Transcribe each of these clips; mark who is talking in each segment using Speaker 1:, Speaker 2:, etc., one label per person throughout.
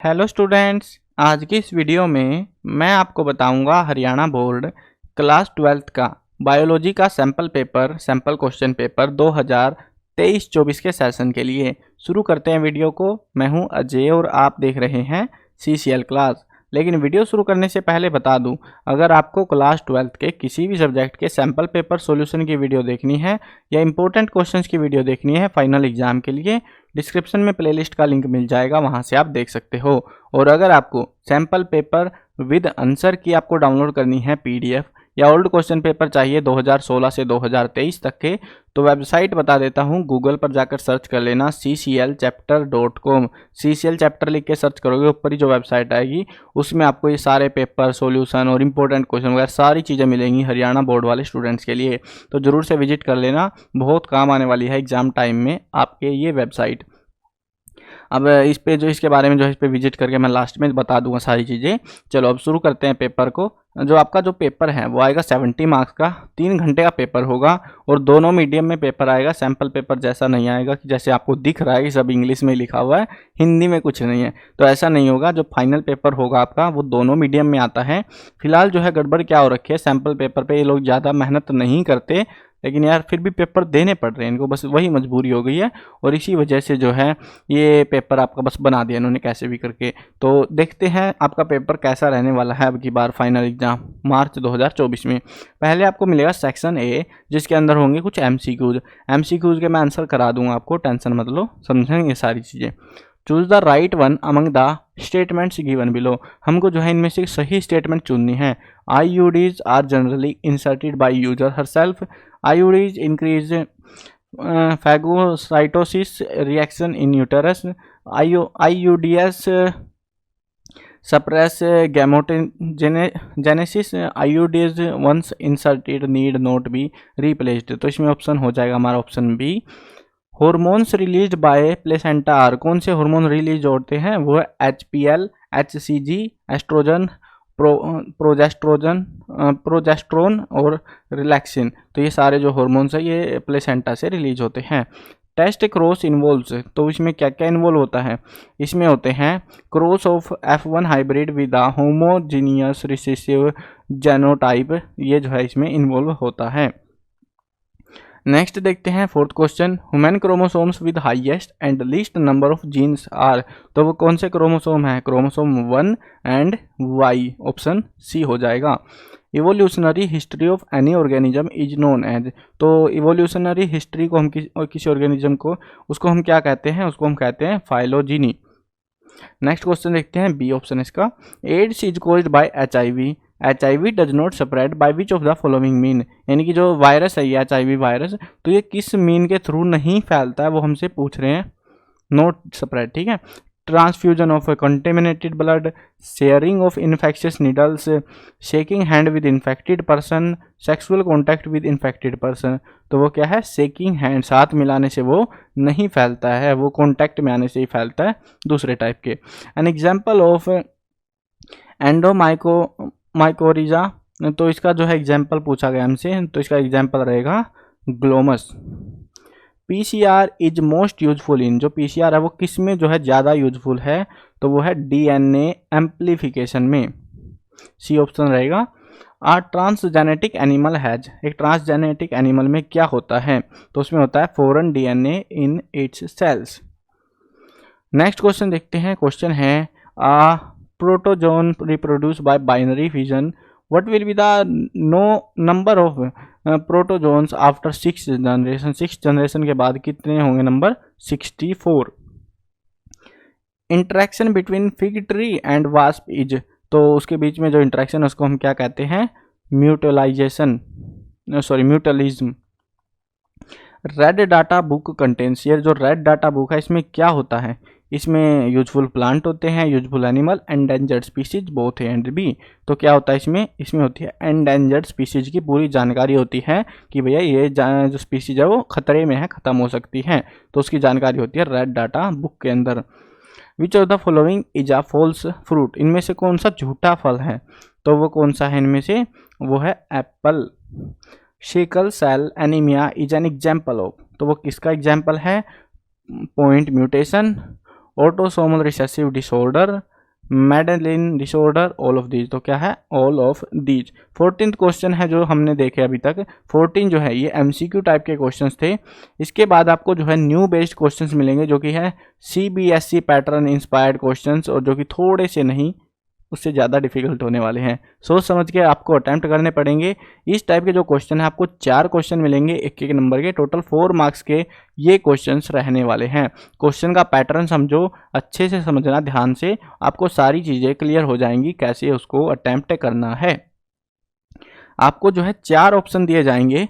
Speaker 1: Hello students, आज की इस वीडियो में मैं आपको बताऊंगा हरियाणा बोर्ड क्लास 12th का बायोलॉजी का सैंपल क्वेश्चन पेपर 2023-24 के सेशन के लिए। शुरू करते हैं वीडियो को। मैं हूं अजय और आप देख रहे हैं CCL क्लास। लेकिन वीडियो शुरू करने से पहले बता दूं, अगर आपको क्लास 12th के किसी भी सब्जेक्ट के सैंपल पेपर सॉल्यूशन की वीडियो देखनी है या इंपॉर्टेंट क्वेश्चंस की वीडियो देखनी है फाइनल एग्जाम के लिए, डिस्क्रिप्शन में प्लेलिस्ट का लिंक मिल जाएगा, वहां से आप देख सकते हो। और अगर आपको सैंपल पेपर विद आंसर की आपको डाउनलोड करनी है PDF या ओल्ड क्वेश्चन पेपर चाहिए 2016 से 2023 तक के, तो वेबसाइट बता देता हूँ। गूगल पर जाकर सर्च कर लेना cclchapter.com। CCL चैप्टर लिख के सर्च करोगे, ऊपर ही जो वेबसाइट आएगी उसमें आपको ये सारे पेपर सॉल्यूशन और इंपॉर्टेंट क्वेश्चन वगैरह सारी चीज़ें मिलेंगी हरियाणा बोर्ड वाले स्टूडेंट्स के लिए। तो ज़रूर से विजिट कर लेना, बहुत काम आने वाली है एग्जाम टाइम में आपके ये वेबसाइट। अब इस पे जो इसके बारे में जो है इस पे विजिट करके मैं लास्ट में बता दूंगा सारी चीज़ें। चलो अब शुरू करते हैं पेपर को। जो आपका जो पेपर है वो आएगा 70 मार्क्स का, 3 घंटे का पेपर होगा और दोनों मीडियम में पेपर आएगा। सैम्पल पेपर जैसा नहीं आएगा कि जैसे आपको दिख रहा है कि सब इंग्लिश में लिखा हुआ है, हिंदी में कुछ नहीं है, तो ऐसा नहीं होगा। जो फाइनल पेपर होगा आपका वो दोनों मीडियम में आता है। फिलहाल जो है गड़बड़ क्या हो रखी है, सैम्पल पेपर पे ये लोग ज़्यादा मेहनत नहीं करते, लेकिन यार फिर भी पेपर देने पड़ रहे हैं इनको, बस वही मजबूरी हो गई है और इसी वजह से जो है ये पेपर आपका बस बना दिया इन्होंने कैसे भी करके। तो देखते हैं आपका पेपर कैसा रहने वाला है अब की बार फाइनल एग्जाम मार्च 2024 में। पहले आपको मिलेगा सेक्शन A, जिसके अंदर होंगे कुछ MCQs के मैं आंसर करा दूंगा आपको, टेंशन मत लो, समझेंगे सारी चीज़ें। Choose the right one among the statements given below. हमको जो है इनमें से सही स्टेटमेंट चुननी है। IUDs are generally inserted by user herself. IUDs increase phagocytosis reaction in uterus. IUDs suppress gametogenesis. IUDs once inserted need not be replaced। तो इसमें ऑप्शन हो जाएगा हमारा option B। Hormones release by placenta are. कौन से hormone release होते हैं? वो है HPL, HCG, एस्ट्रोजन, प्रोजेस्ट्रोन और रिलैक्सिन। तो ये सारे जो हार्मोन्स है ये प्लेसेंटा से रिलीज होते हैं। टेस्ट क्रॉस इन्वॉल्व्स, तो इसमें क्या क्या इन्वॉल्व होता है? इसमें होते हैं cross of F1 hybrid with the homogeneous recessive genotype, ये जो है इसमें इन्वॉल्व होता है। नेक्स्ट देखते हैं fourth question. Human chromosomes with highest and least number of genes are. तो वो कौन से क्रोमोसोम है? Chromosome 1 and Y, option C हो जाएगा। Evolutionary history of any organism is known as. तो इवोल्यूशनरी हिस्ट्री को हम किसी ऑर्गेनिज्म को उसको हम क्या कहते हैं? उसको हम कहते हैं फाइलोजीनी। नेक्स्ट क्वेश्चन देखते हैं B ऑप्शन इसका। AIDS is caused by HIV does not spread by which of the following mean. यानी कि जो वायरस है ये HIV वायरस, तो ये किस मीन के थ्रू नहीं फैलता है वो हमसे पूछ रहे हैं। नॉट स्प्रेड, ठीक है। Transfusion of contaminated blood, sharing of infectious needles, shaking hand with infected person, sexual contact with infected person. तो वो क्या है? शेकिंग हैंड, साथ मिलाने से वो नहीं फैलता है, वो कॉन्टैक्ट में आने से ही फैलता है, दूसरे टाइप के। एन एग्जाम्पल ऑफ एंडोमाइकोरिजा, तो इसका जो है एग्जाम्पल पूछा गया हमसे, तो इसका एग्जाम्पल रहेगा Glomus. PCR is most useful in, जो PCR है वो किस में जो है ज़्यादा यूजफुल है? तो वो है DNA एम्प्लीफिकेशन में, C ऑप्शन रहेगा। ट्रांसजेनेटिक एनिमल हैज, एक ट्रांसजेनेटिक एनिमल में क्या होता है? तो उसमें होता है foreign DNA in its cells. Next question देखते हैं। क्वेश्चन है protozoan reproduce by binary fission, what will be the number of protozoans after 6 generation. 6 generation के बाद कितने होंगे नंबर? 64। Interaction between fig tree and wasp is, तो उसके बीच में जो इंटरेक्शन है उसको हम क्या कहते हैं? Mutualism. Red data book contains, ये जो रेड डाटा बुक है इसमें क्या होता है? इसमें यूजफुल प्लांट होते हैं, useful animal, endangered species both A and B. तो क्या होता है इसमें होती है एंडेंजर्ड स्पीसीज की पूरी जानकारी होती है कि भैया ये जो स्पीसीज है वो खतरे में है, खत्म हो सकती है, तो उसकी जानकारी होती है रेड डाटा बुक के अंदर। Which of the following is a false fruit, इनमें से कौन सा झूठा फल है? तो वो कौन सा है इनमें से? वो है apple. Sickle cell anaemia is an example of, तो वो किसका एग्जाम्पल है? Point mutation, autosomal recessive disorder, Mendelian disorder, all of these. तो क्या है? All of these. 14th question है जो हमने देखे अभी तक। 14 जो है ये MCQ टाइप के क्वेश्चंस थे। इसके बाद आपको जो है न्यू बेस्ड क्वेश्चंस मिलेंगे जो कि है CBSE पैटर्न इंस्पायर्ड क्वेश्चंस, और जो कि थोड़े से नहीं उससे ज़्यादा डिफिकल्ट होने वाले हैं। सोच समझ के आपको अटैम्प्ट करने पड़ेंगे। इस टाइप के जो क्वेश्चन है आपको 4 क्वेश्चन मिलेंगे 1-1 नंबर के, टोटल 4 मार्क्स के ये क्वेश्चंस रहने वाले हैं। क्वेश्चन का पैटर्न समझो, अच्छे से समझना ध्यान से, आपको सारी चीज़ें क्लियर हो जाएंगी कैसे उसको अटैम्प्ट करना है। आपको जो है 4 ऑप्शन दिए जाएंगे।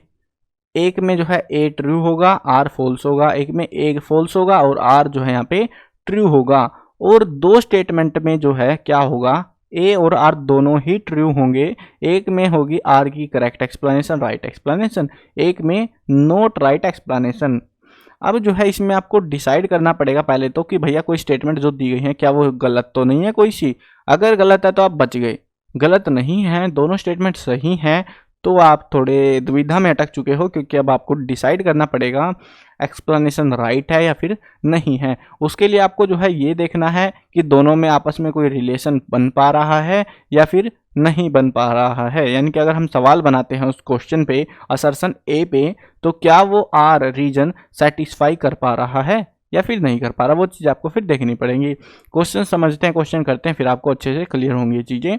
Speaker 1: एक में जो है A ट्रू होगा, R फॉल्स होगा, एक में A फॉल्स होगा और R जो है यहाँ पे ट्रू होगा। और 2 स्टेटमेंट में जो है क्या होगा, A और R दोनों ही ट्रू होंगे। एक में होगी R की करेक्ट एक्सप्लेनेशन, राइट एक्सप्लेनेशन, एक में नॉट राइट एक्सप्लेनेशन। अब जो है इसमें आपको डिसाइड करना पड़ेगा पहले तो कि भैया कोई स्टेटमेंट जो दी गई है क्या वो गलत तो नहीं है कोई सी। अगर गलत है तो आप बच गए, गलत नहीं है, दोनों स्टेटमेंट सही हैं, तो आप थोड़े दुविधा में अटक चुके हो, क्योंकि अब आपको डिसाइड करना पड़ेगा एक्सप्लेनेशन राइट है या फिर नहीं है। उसके लिए आपको जो है ये देखना है कि दोनों में आपस में कोई रिलेशन बन पा रहा है या फिर नहीं बन पा रहा है। यानी कि अगर हम सवाल बनाते हैं उस क्वेश्चन पे, असर्शन A पे, तो क्या वो R रीजन सेटिस्फाई कर पा रहा है या फिर नहीं कर पा रहा, वो चीज़ आपको फिर देखनी पड़ेगी। क्वेश्चन समझते हैं, क्वेश्चन करते हैं, फिर आपको अच्छे से क्लियर होंगी ये चीज़ें।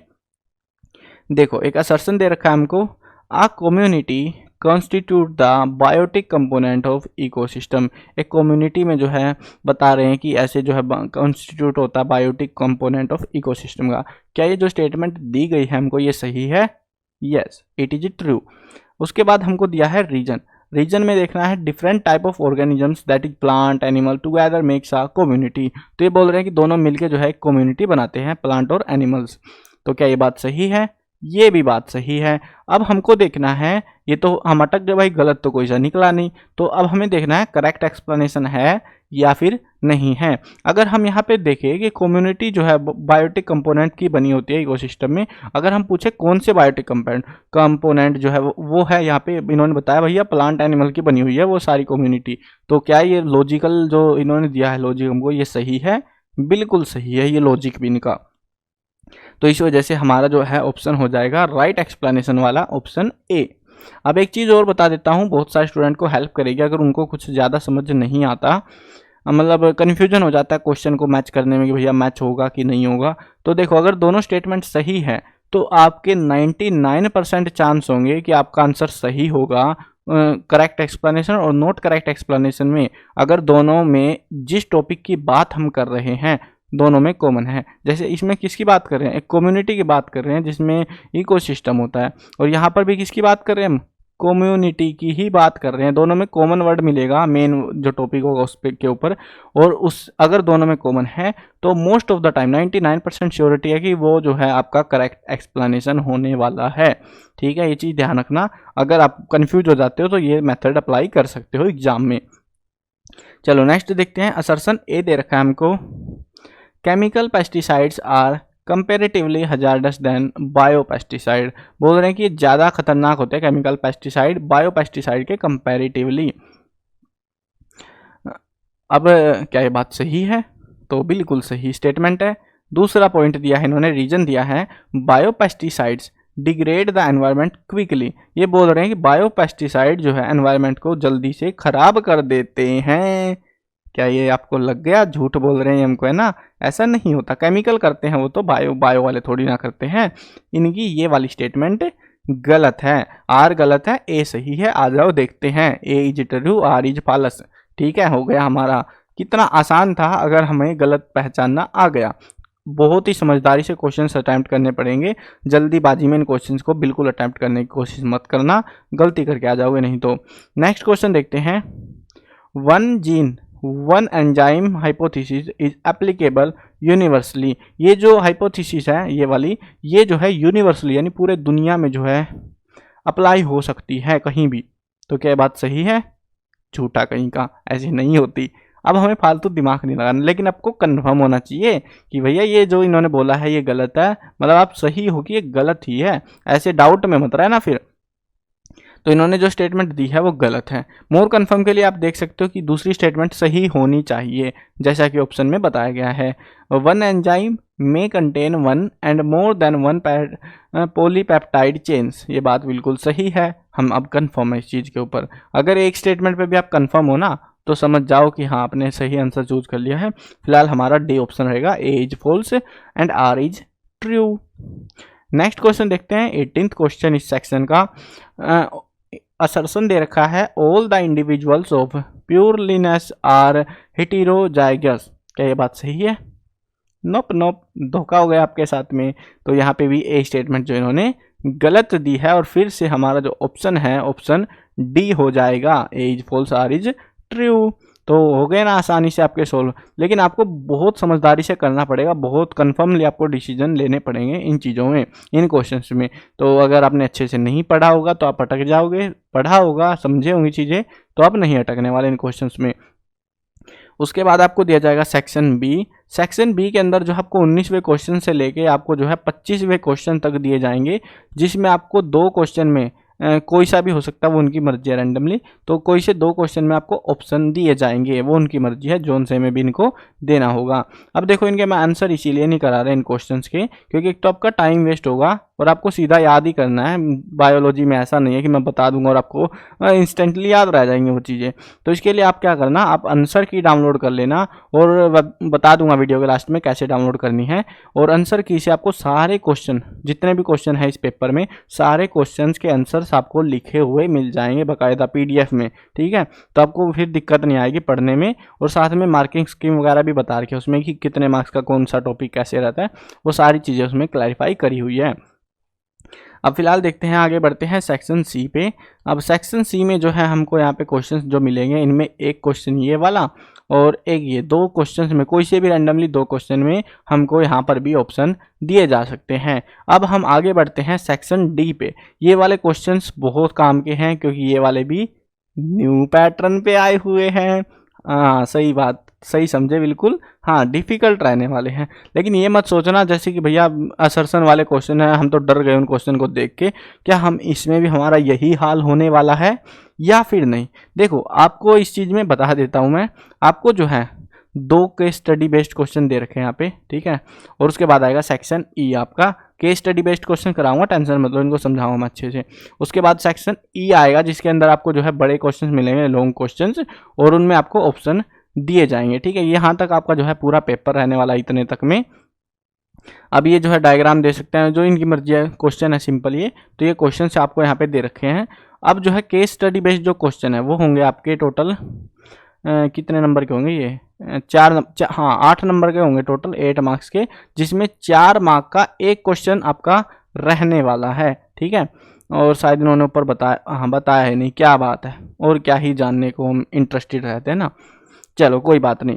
Speaker 1: देखो एक असर्शन दे रखा है हमको, a community constitute the biotic component of ecosystem. एक कम्युनिटी में जो है बता रहे हैं कि ऐसे जो है कॉन्स्टिट्यूट होता है बायोटिक कंपोनेंट ऑफ इकोसिस्टम का। क्या ये जो स्टेटमेंट दी गई है हमको ये सही है? Yes, it is true. उसके बाद हमको दिया है रीजन। रीजन में देखना है different type of organisms that is plant animal together makes a community. तो ये बोल रहे हैं कि दोनों मिलके जो है एक कम्युनिटी बनाते हैं, प्लांट और एनिमल्स। तो क्या ये बात सही है? ये भी बात सही है। अब हमको देखना है, ये तो हम अटक गए भाई, गलत तो कोई सा निकला नहीं, तो अब हमें देखना है करेक्ट एक्सप्लेनेशन है या फिर नहीं है। अगर हम यहाँ पे देखें कि कम्युनिटी जो है बायोटिक कंपोनेंट की बनी होती है इकोसिस्टम में, अगर हम पूछे कौन से बायोटिक कंपोनेंट जो है वो है, यहाँ पे इन्होंने बताया भैया प्लांट एनिमल की बनी हुई है वो सारी कम्युनिटी। तो क्या ये लॉजिकल जो इन्होंने दिया है लॉजिक हमको, ये सही है? बिल्कुल सही है ये लॉजिक भी इनका। तो इस वजह से हमारा जो है ऑप्शन हो जाएगा राइट एक्सप्लेनेशन वाला ऑप्शन A। अब एक चीज़ और बता देता हूँ, बहुत सारे स्टूडेंट को हेल्प करेगी अगर उनको कुछ ज़्यादा समझ नहीं आता, मतलब कन्फ्यूजन हो जाता है क्वेश्चन को मैच करने में कि भैया मैच होगा कि नहीं होगा। तो देखो अगर दोनों स्टेटमेंट सही है तो आपके 99% चांस होंगे कि आपका आंसर सही होगा करेक्ट एक्सप्लेनेशन और नॉट करेक्ट एक्सप्लेनेशन में, अगर दोनों में जिस टॉपिक की बात हम कर रहे हैं दोनों में कॉमन है। जैसे इसमें किसकी बात कर रहे हैं? एक कम्युनिटी की बात कर रहे हैं जिसमें इकोसिस्टम होता है, और यहाँ पर भी किसकी बात कर रहे हैं हम? कम्युनिटी की ही बात कर रहे हैं। दोनों में कॉमन वर्ड मिलेगा, मेन जो टॉपिक होगा उस पे के ऊपर, और उस अगर दोनों में कॉमन है तो most of the time 99% surety है कि वो जो है आपका करेक्ट एक्सप्लेनेशन होने वाला है। ठीक है, ये चीज़ ध्यान रखना। अगर आप कंफ्यूज हो जाते हो तो ये मेथड अप्लाई कर सकते हो एग्जाम में। चलो नेक्स्ट देखते हैं। असर्शन A दे रखा है हमको, chemical pesticides are comparatively hazardous than bio pesticide. बोल रहे हैं कि ज़्यादा खतरनाक होते हैं केमिकल पेस्टिसाइड बायो पेस्टिसाइड के कंपेरेटिवली। अब क्या ये बात सही है? तो बिल्कुल सही स्टेटमेंट है। दूसरा पॉइंट दिया है इन्होंने, रीजन दिया है bio pesticides degrade the environment quickly. ये बोल रहे हैं कि बायो पेस्टिसाइड जो है एनवायरनमेंट को जल्दी से खराब कर देते हैं। क्या ये आपको लग गया? झूठ बोल रहे हैं हमको, है ना? ऐसा नहीं होता, केमिकल करते हैं वो तो, बायो वाले थोड़ी ना करते हैं। इनकी ये वाली स्टेटमेंट गलत है। आर गलत है, ए सही है। आ जाओ देखते हैं। A is true, R is false. ठीक है, हो गया हमारा। कितना आसान था अगर हमें गलत पहचानना आ गया। बहुत ही समझदारी से क्वेश्चंस अटैम्प्ट करने पड़ेंगे। जल्दीबाजी में इन क्वेश्चंस को बिल्कुल अटैम्प्ट करने की कोशिश मत करना, गलती करके आ जाओगे नहीं तो। नेक्स्ट क्वेश्चन देखते हैं। One enzyme hypothesis is applicable universally. ये जो हाइपोथेसिस है ये वाली, ये जो है यूनिवर्सली यानी पूरे दुनिया में जो है अप्लाई हो सकती है कहीं भी। तो क्या बात सही है? झूठा कहीं का, ऐसी नहीं होती। अब हमें फालतू दिमाग नहीं लगाना, लेकिन आपको कन्फर्म होना चाहिए कि भैया ये जो इन्होंने बोला है ये गलत है, मतलब आप सही हो कि ये गलत ही है, ऐसे डाउट में मत रहना फिर। तो इन्होंने जो स्टेटमेंट दी है वो गलत है। मोर कन्फर्म के लिए आप देख सकते हो कि दूसरी स्टेटमेंट सही होनी चाहिए, जैसा कि ऑप्शन में बताया गया है। One enzyme may contain one and more than one polypeptide chains. ये बात बिल्कुल सही है, हम अब कन्फर्म है इस चीज़ के ऊपर। अगर एक स्टेटमेंट पे भी आप कन्फर्म हो ना तो समझ जाओ कि हाँ आपने सही आंसर चूज कर लिया है। फिलहाल हमारा डी ऑप्शन रहेगा, A is false and R is true. Next question देखते हैं, 18th क्वेश्चन इस सेक्शन का। असर्शन दे रखा है all the individuals of purelines are heterozygous. क्या ये बात सही है? नोप नोप, धोखा हो गया आपके साथ में। तो यहाँ पे भी ए स्टेटमेंट जो इन्होंने गलत दी है और फिर से हमारा जो ऑप्शन है ऑप्शन डी हो जाएगा, A is false R is true. तो हो गए ना आसानी से आपके सोल्व, लेकिन आपको बहुत समझदारी से करना पड़ेगा, बहुत कन्फर्मली आपको डिसीजन लेने पड़ेंगे इन चीज़ों में, इन क्वेश्चंस में। तो अगर आपने अच्छे से नहीं पढ़ा होगा तो आप अटक जाओगे, पढ़ा होगा समझे होंगी चीज़ें तो आप नहीं अटकने वाले इन क्वेश्चंस में। उसके बाद आपको दिया जाएगा सेक्शन बी। सेक्शन बी के अंदर जो आपको 19वें क्वेश्चन से लेके आपको जो है 25वें क्वेश्चन तक दिए जाएंगे, जिसमें आपको 2 क्वेश्चन में कोई सा भी हो सकता है, वो उनकी मर्जी है रैंडमली। तो कोई से 2 क्वेश्चन में आपको ऑप्शन दिए जाएंगे, वो उनकी मर्जी है, जोन से में भी इनको देना होगा। अब देखो इनके मैं आंसर इसीलिए नहीं करा रहा इन क्वेश्चंस के, क्योंकि एक तो आपका टाइम वेस्ट होगा और आपको सीधा याद ही करना है। बायोलॉजी में ऐसा नहीं है कि मैं बता दूंगा और आपको इंस्टेंटली याद रह जाएंगे वो चीज़ें। तो इसके लिए आप क्या करना, आप आंसर की डाउनलोड कर लेना और बता दूंगा वीडियो के लास्ट में कैसे डाउनलोड करनी है। और आंसर की से आपको सारे क्वेश्चन, जितने भी क्वेश्चन है इस पेपर में, सारे क्वेश्चन के आंसर आपको लिखे हुए मिल जाएंगे बाकायदा PDF में, ठीक है। तो आपको फिर दिक्कत नहीं आएगी पढ़ने में। और साथ में मार्किंग स्कीम वगैरह भी बता रखी है उसमें कि कितने मार्क्स का कौन सा टॉपिक कैसे रहता है, वो सारी चीज़ें उसमें क्लैरिफाई करी हुई है। अब फिलहाल देखते हैं, आगे बढ़ते हैं सेक्शन सी पे। अब सेक्शन सी में जो है हमको यहाँ पे क्वेश्चंस जो मिलेंगे, इनमें एक क्वेश्चन ये वाला और एक ये, 2 क्वेश्चंस में कोई से भी रैंडमली 2 क्वेश्चन में हमको यहाँ पर भी ऑप्शन दिए जा सकते हैं। अब हम आगे बढ़ते हैं सेक्शन डी पे। ये वाले क्वेश्चंस बहुत काम के हैं क्योंकि ये वाले भी न्यू पैटर्न पे आए हुए हैं। हाँ सही बात, सही समझे बिल्कुल। हाँ डिफ़िकल्ट रहने वाले हैं, लेकिन ये मत सोचना जैसे कि भैया असर्शन वाले क्वेश्चन है हम तो डर गए उन क्वेश्चन को देख के, क्या हम इसमें भी हमारा यही हाल होने वाला है या फिर नहीं। देखो आपको इस चीज़ में बता देता हूँ मैं, आपको जो है 2 केस स्टडी बेस्ड क्वेश्चन दे रखे हैं यहाँ पे, ठीक है। और उसके बाद आएगा सेक्शन ई, आपका केस स्टडी बेस्ड क्वेश्चन कराऊंगा, टेंशन मतलब इनको समझाऊंगा मैं अच्छे से। उसके बाद सेक्शन ई आएगा जिसके अंदर आपको जो है बड़े क्वेश्चन मिलेंगे, लॉन्ग क्वेश्चन, और उनमें आपको ऑप्शन दिए जाएंगे, ठीक है। यहाँ तक आपका जो है पूरा पेपर रहने वाला इतने तक में। अब ये जो है डायग्राम दे सकते हैं, जो इनकी मर्जी है, क्वेश्चन है सिंपल ये। तो ये क्वेश्चन से आपको यहाँ पे दे रखे हैं। अब जो है केस स्टडी बेस्ड जो क्वेश्चन है वो होंगे आपके टोटल कितने नंबर के होंगे ये, 8 नंबर के होंगे टोटल, 8 मार्क्स के, जिसमें 4 मार्क का एक क्वेश्चन आपका रहने वाला है, ठीक है। और शायद इन्होंने ऊपर बताया, हाँ बताया है नहीं, क्या बात है, और क्या ही जानने को हम इंटरेस्टेड रहते हैं ना। चलो कोई बात नहीं।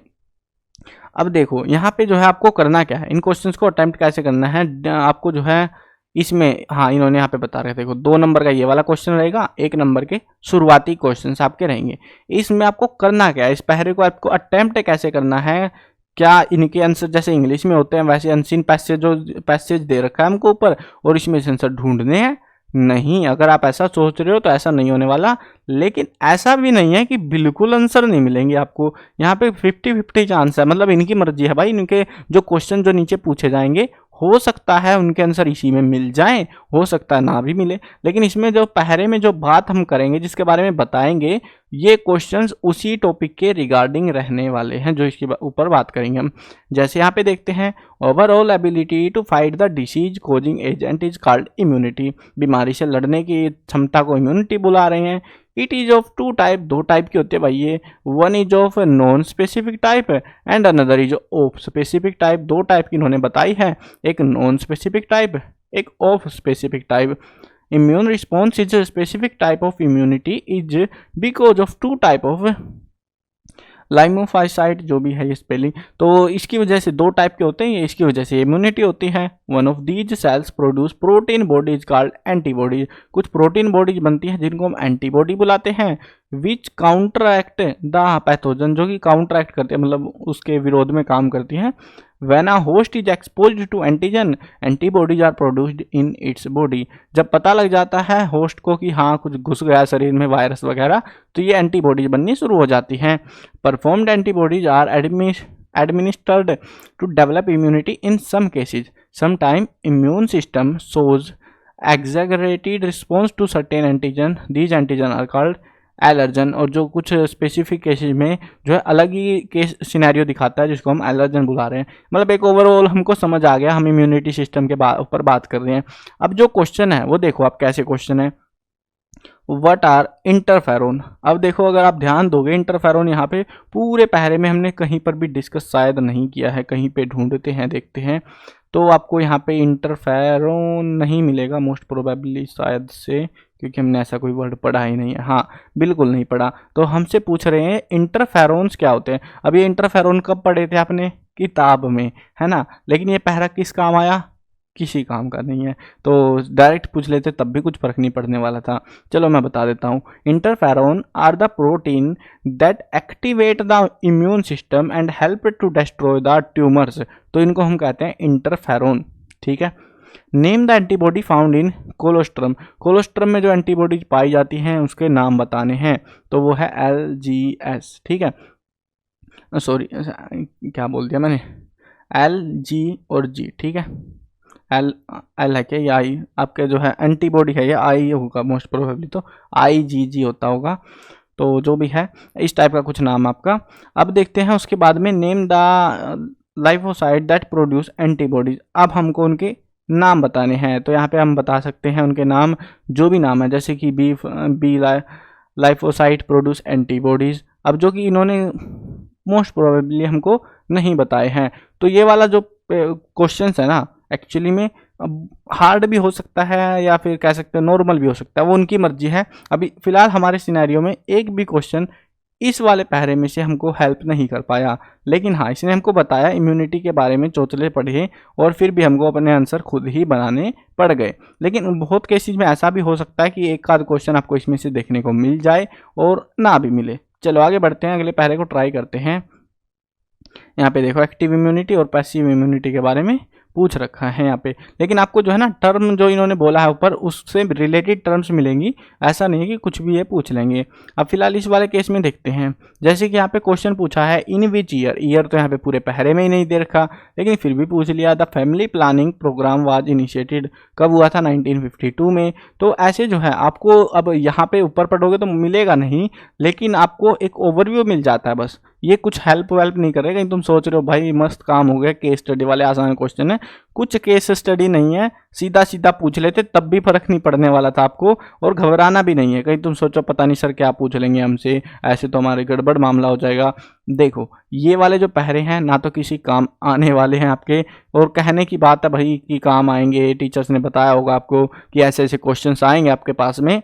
Speaker 1: अब देखो यहाँ पे जो है आपको करना क्या है, इन क्वेश्चंस को अटेम्प्ट कैसे करना है आपको जो है इसमें, हाँ इन्होंने यहाँ पे बता रहे थे, देखो 2 नंबर का ये वाला क्वेश्चन रहेगा, 1 नंबर के शुरुआती क्वेश्चंस आपके रहेंगे। इसमें आपको करना क्या है, इस पहरे को आपको अटेम्प्ट कैसे करना है, क्या इनके आंसर जैसे इंग्लिश में होते हैं वैसे अनसीन पैसेज दे रखा है हमको ऊपर और इसमें से आंसर ढूंढने हैं? नहीं, अगर आप ऐसा सोच रहे हो तो ऐसा नहीं होने वाला। लेकिन ऐसा भी नहीं है कि बिल्कुल आंसर नहीं मिलेंगे आपको, यहाँ पे 50-50 चांस है, मतलब इनकी मर्जी है भाई। इनके जो क्वेश्चन जो नीचे पूछे जाएंगे हो सकता है उनके आंसर इसी में मिल जाएं, हो सकता है ना भी मिले। लेकिन इसमें जो पहरे में जो बात हम करेंगे, जिसके बारे में बताएंगे, ये क्वेश्चंस उसी टॉपिक के रिगार्डिंग रहने वाले हैं जो इसके ऊपर बात करेंगे हम। जैसे यहाँ पे देखते हैं, overall ability to fight the disease causing agent is called immunity. बीमारी से लड़ने की क्षमता को इम्यूनिटी बुला रहे हैं। It is of 2 type, 2 type के होते हैं भाई ये, one is of non specific type and another is of specific type. 2 टाइप की इन्होंने बताई है, एक नॉन स्पेसिफिक टाइप, एक of specific type. Immune response is specific type of immunity is because of 2 type of lymphocyte, जो भी है ये स्पेलिंग। तो इसकी वजह से 2 टाइप के होते हैं ये, इसकी वजह से इम्यूनिटी होती है। One of these cells produce protein bodies called antibodies. कुछ प्रोटीन बॉडीज बनती है जिनको हम एंटीबॉडी बुलाते हैं। विच काउंटरएक्ट द पैथोजन, जो कि काउंटरएक्ट करते हैं, मतलब उसके विरोध में काम करती हैं। When a host is exposed to antigen, antibodies are produced in its body। जब पता लग जाता है होस्ट को कि हाँ कुछ घुस गया शरीर में वायरस वगैरह, तो ये एंटीबॉडीज बननी शुरू हो जाती हैं। Performed antibodies are administered to develop immunity in some cases. Sometimes immune system shows exaggerated response to certain antigen. These antigen are called allergen, और जो कुछ स्पेसिफिक केसेज में जो है अलग ही केस सिनेरियो दिखाता है जिसको हम एलर्जन बुला रहे हैं। मतलब एक ओवरऑल हमको समझ आ गया, हम इम्यूनिटी सिस्टम के ऊपर बात कर रहे हैं। अब जो क्वेश्चन है वो देखो आप कैसे क्वेश्चन है, व्हाट आर इंटरफेरोन। अब देखो अगर आप ध्यान दोगे इंटरफेरोन यहाँ पे पूरे पहरे में हमने कहीं पर भी डिस्कस शायद नहीं किया है, कहीं पे ढूंढते हैं देखते हैं तो आपको यहाँ पे इंटरफेरोन नहीं मिलेगा मोस्ट प्रोबेबली शायद से, क्योंकि हमने ऐसा कोई वर्ड पढ़ा ही नहीं है। हाँ बिल्कुल नहीं पढ़ा। तो हमसे पूछ रहे हैं इंटरफेरोन्स क्या होते हैं। अब ये इंटरफेरोन कब पढ़े थे आपने, किताब में, है ना, लेकिन ये पहरा किस काम आया, किसी काम का नहीं है। तो डायरेक्ट पूछ लेते तब भी कुछ फर्क नहीं पड़ने वाला था। चलो मैं बता देता हूँ, interferon are the protein that activate the immune system and help to destroy the tumours. तो इनको हम कहते हैं इंटरफेरोन, ठीक है। Name the antibody found in colostrum. Colostrum में जो एंटीबॉडीज पाई जाती हैं उसके नाम बताने हैं, तो वो है LGS, ठीक है, सॉरी क्या बोल दिया मैंने, LG और G, ठीक है। एल है क्या, या आई आपके जो है एंटीबॉडी है, या आई होगा मोस्ट प्रोबेबली, तो IgG होता होगा। तो जो भी है इस टाइप का कुछ नाम आपका। अब देखते हैं उसके बाद में name the lymphocyte that produce antibodies. अब हमको उनके नाम बताने हैं, तो यहाँ पे हम बता सकते हैं उनके नाम, जो भी नाम है, जैसे कि बी लाइफोसाइट प्रोड्यूस एंटीबॉडीज। अब जो कि इन्होंने मोस्ट प्रोबेबली हमको नहीं बताए हैं, तो ये वाला जो क्वेश्चंस है ना एक्चुअली में हार्ड भी हो सकता है या फिर कह सकते हैं नॉर्मल भी हो सकता है, वो उनकी मर्जी है। अभी फिलहाल हमारे सिनेरियो में एक भी क्वेश्चन इस वाले पहरे में से हमको हेल्प नहीं कर पाया, लेकिन हाँ इसने हमको बताया इम्यूनिटी के बारे में चौचले पढ़े और फिर भी हमको अपने आंसर खुद ही बनाने पड़ गए। लेकिन बहुत केसेस में ऐसा भी हो सकता है कि एक आध क्वेश्चन आपको इसमें से देखने को मिल जाए और ना भी मिले। चलो आगे बढ़ते हैं, अगले पहरे को ट्राई करते हैं। यहाँ पे देखो एक्टिव इम्यूनिटी और पैसिव इम्यूनिटी के बारे में पूछ रखा है यहाँ पे, लेकिन आपको जो है ना टर्म जो इन्होंने बोला है ऊपर उससे रिलेटेड टर्म्स मिलेंगी, ऐसा नहीं है कि कुछ भी ये पूछ लेंगे। अब फिलहाल इस वाले केस में देखते हैं, जैसे कि यहाँ पे क्वेश्चन पूछा है इन विच ईयर। ईयर तो यहाँ पे पूरे पहरे में ही नहीं दे रखा, लेकिन फिर भी पूछ लिया। The family planning programme was initiated, कब हुआ था, 1952 में। तो ऐसे जो है आपको अब यहाँ पे ऊपर पढ़ोगे तो मिलेगा नहीं, लेकिन आपको एक ओवरव्यू मिल जाता है बस। ये कुछ हेल्प वेल्प नहीं करेगा। तुम सोच रहे हो भाई मस्त काम हो गया, केस स्टडी वाले आसान क्वेश्चन है, कुछ केस स्टडी नहीं है, सीधा सीधा पूछ लेते तब भी फर्क नहीं पड़ने वाला था आपको, और घबराना भी नहीं है। कहीं तुम सोचो पता नहीं सर क्या पूछ लेंगे हमसे, ऐसे तो हमारे गड़बड़ मामला हो जाएगा। देखो ये वाले जो पहरे हैं ना तो किसी काम आने वाले हैं आपके, और कहने की बात है भाई कि काम आएंगे, टीचर्स ने बताया होगा आपको कि ऐसे ऐसे क्वेश्चंस आएंगे आपके पास में,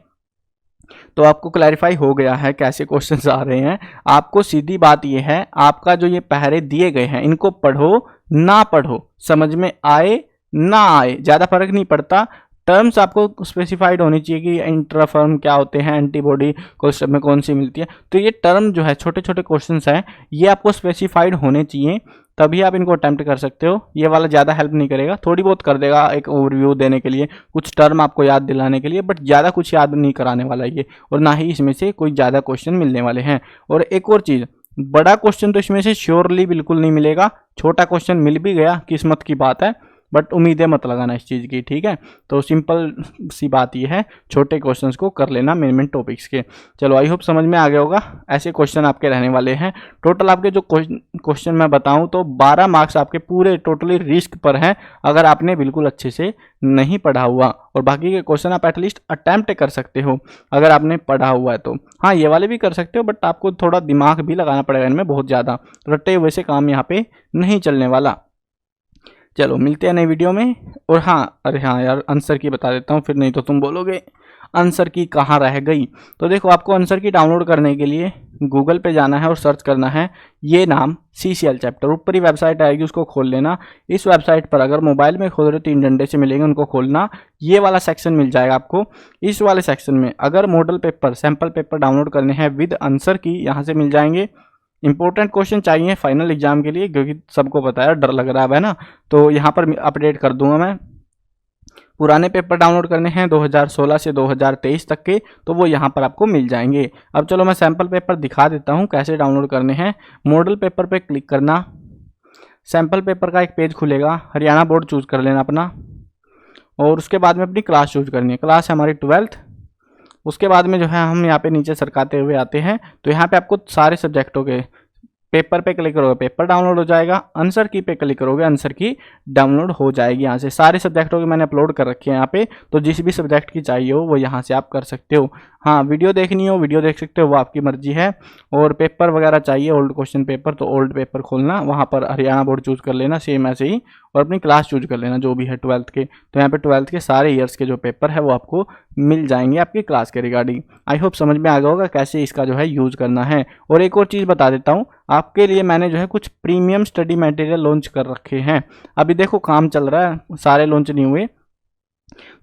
Speaker 1: तो आपको क्लैरिफाई हो गया है कैसे क्वेश्चंस आ रहे हैं। आपको सीधी बात यह है, आपका जो ये पहरे दिए गए हैं इनको पढ़ो ना पढ़ो, समझ में आए ना आए ज़्यादा फर्क नहीं पड़ता। टर्म्स आपको स्पेसिफाइड होनी चाहिए कि इंटरफेरोन क्या होते हैं, एंटीबॉडी क्वेश्चन में कौन सी मिलती है। तो ये टर्म जो है छोटे छोटे क्वेश्चंस हैं, ये आपको स्पेसिफाइड होने चाहिए, तभी आप इनको अटेम्प्ट कर सकते हो। ये वाला ज़्यादा हेल्प नहीं करेगा, थोड़ी बहुत कर देगा एक ओवरव्यू देने के लिए, कुछ टर्म आपको याद दिलाने के लिए, बट ज़्यादा कुछ याद नहीं कराने वाला ये, और ना ही इसमें से कोई ज़्यादा क्वेश्चन मिलने वाले हैं। और एक और चीज़, बड़ा क्वेश्चन तो इसमें से श्योरली बिल्कुल नहीं मिलेगा, छोटा क्वेश्चन मिल भी गया किस्मत की बात है, बट उम्मीदें मत लगाना इस चीज़ की, ठीक है। तो सिंपल सी बात ये है, छोटे क्वेश्चंस को कर लेना मेन मेन टॉपिक्स के। चलो आई होप समझ में आ गया होगा। ऐसे क्वेश्चन आपके रहने वाले हैं। टोटल आपके जो क्वेश्चन मैं बताऊं तो 12 मार्क्स आपके पूरे टोटली रिस्क पर हैं अगर आपने बिल्कुल अच्छे से नहीं पढ़ा हुआ, और बाकी के क्वेश्चन आप एटलीस्ट अटैम्प्ट कर सकते हो अगर आपने पढ़ा हुआ है तो। हाँ ये वाले भी कर सकते हो, बट आपको थोड़ा दिमाग भी लगाना पड़ेगा इनमें बहुत ज़्यादा, रट्टे हुए से काम यहाँ पे नहीं चलने वाला। चलो मिलते हैं नई वीडियो में। और हाँ अरे हाँ यार आंसर की बता देता हूँ, फिर नहीं तो तुम बोलोगे आंसर की कहाँ रह गई। तो देखो आपको आंसर की डाउनलोड करने के लिए गूगल पे जाना है और सर्च करना है ये नाम CCL चैप्टर, ऊपर ही वेबसाइट आएगी उसको खोल लेना। इस वेबसाइट पर अगर मोबाइल में खोल रहे 3 डंडे से मिलेंगे उनको खोलना, ये वाला सेक्शन मिल जाएगा आपको। इस वाले सेक्शन में अगर model paper sample paper download करने हैं विद आंसर की, यहाँ से मिल जाएंगे। इंपॉर्टेंट क्वेश्चन चाहिए फाइनल एग्जाम के लिए, क्योंकि सबको पता है डर लग रहा है ना, तो यहाँ पर अपडेट कर दूंगा मैं। पुराने पेपर डाउनलोड करने हैं 2016 से 2023 तक के, तो वो यहाँ पर आपको मिल जाएंगे। अब चलो मैं सैम्पल पेपर दिखा देता हूँ कैसे डाउनलोड करने हैं। मॉडल पेपर पे क्लिक करना, सैम्पल पेपर का एक पेज खुलेगा, हरियाणा बोर्ड चूज़ कर लेना अपना, और उसके बाद में अपनी क्लास चूज़ करनी है। क्लास है हमारी 12th। उसके बाद में जो है हम यहाँ पे नीचे सरकाते हुए आते हैं, तो यहाँ पे आपको सारे सब्जेक्टों के पेपर पे क्लिक करोगे, पेपर डाउनलोड हो जाएगा। आंसर की पे क्लिक करोगे, आंसर की डाउनलोड हो जाएगी। यहाँ से सारे सब्जेक्टों की मैंने अपलोड कर रखी है यहाँ पे, तो जिस भी सब्जेक्ट की चाहिए हो वो यहाँ से आप कर सकते हो। हाँ, वीडियो देखनी हो वीडियो देख सकते हो, वो आपकी मर्जी है। और पेपर वगैरह चाहिए ओल्ड क्वेश्चन पेपर, तो ओल्ड पेपर खोलना, वहाँ पर हरियाणा बोर्ड चूज़ कर लेना सेम ऐसे ही, और अपनी क्लास चूज कर लेना जो भी है 12th के। तो यहाँ पे 12th के सारे ईयर्स के जो पेपर है वो आपको मिल जाएंगे आपकी क्लास के रिगार्डिंग। आई होप समझ में आ गया होगा कैसे इसका जो है यूज़ करना है। और एक और चीज़ बता देता हूँ आपके लिए, मैंने जो है कुछ प्रीमियम स्टडी मटेरियल लॉन्च कर रखे हैं। अभी देखो काम चल रहा है, सारे लॉन्च नहीं हुए,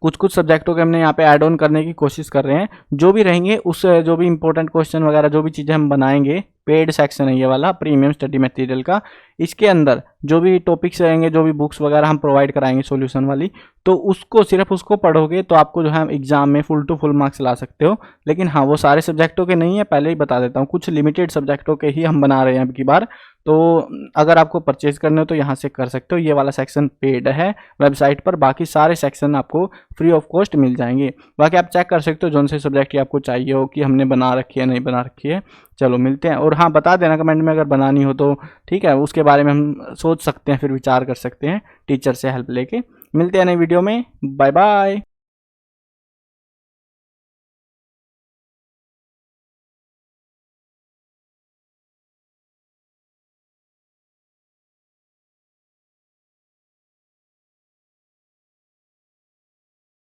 Speaker 1: कुछ कुछ सब्जेक्टों के हमने यहाँ पे ऐड ऑन करने की कोशिश कर रहे हैं। जो भी रहेंगे उस जो भी इंपॉर्टेंट क्वेश्चन वगैरह जो भी चीज़ें हम बनाएंगे, पेड सेक्शन है ये वाला प्रीमियम स्टडी मटेरियल का, इसके अंदर जो भी टॉपिक्स रहेंगे, जो भी बुक्स वगैरह हम प्रोवाइड कराएंगे सॉल्यूशन वाली, तो उसको सिर्फ उसको पढ़ोगे तो आपको जो है एग्जाम में फुल टू फुल मार्क्स ला सकते हो। लेकिन हाँ, वो सारे सब्जेक्टों के नहीं है, पहले ही बता देता हूँ, कुछ लिमिटेड सब्जेक्टों के ही हम बना रहे हैं अब की बार। तो अगर आपको परचेज करने हो तो यहाँ से कर सकते हो, ये वाला सेक्शन पेड है वेबसाइट पर, बाकी सारे सेक्शन आपको फ्री ऑफ कॉस्ट मिल जाएंगे। बाकी आप चेक कर सकते हो जोन से सब्जेक्ट की आपको चाहिए हो कि हमने बना रखी है नहीं बना रखी है। चलो मिलते हैं, और हाँ बता देना कमेंट में अगर बनानी हो तो, ठीक है, उसके बारे में हम सोच सकते हैं, फिर विचार कर सकते हैं टीचर से हेल्प लेके। मिलते हैं नई वीडियो में, बाय बाय।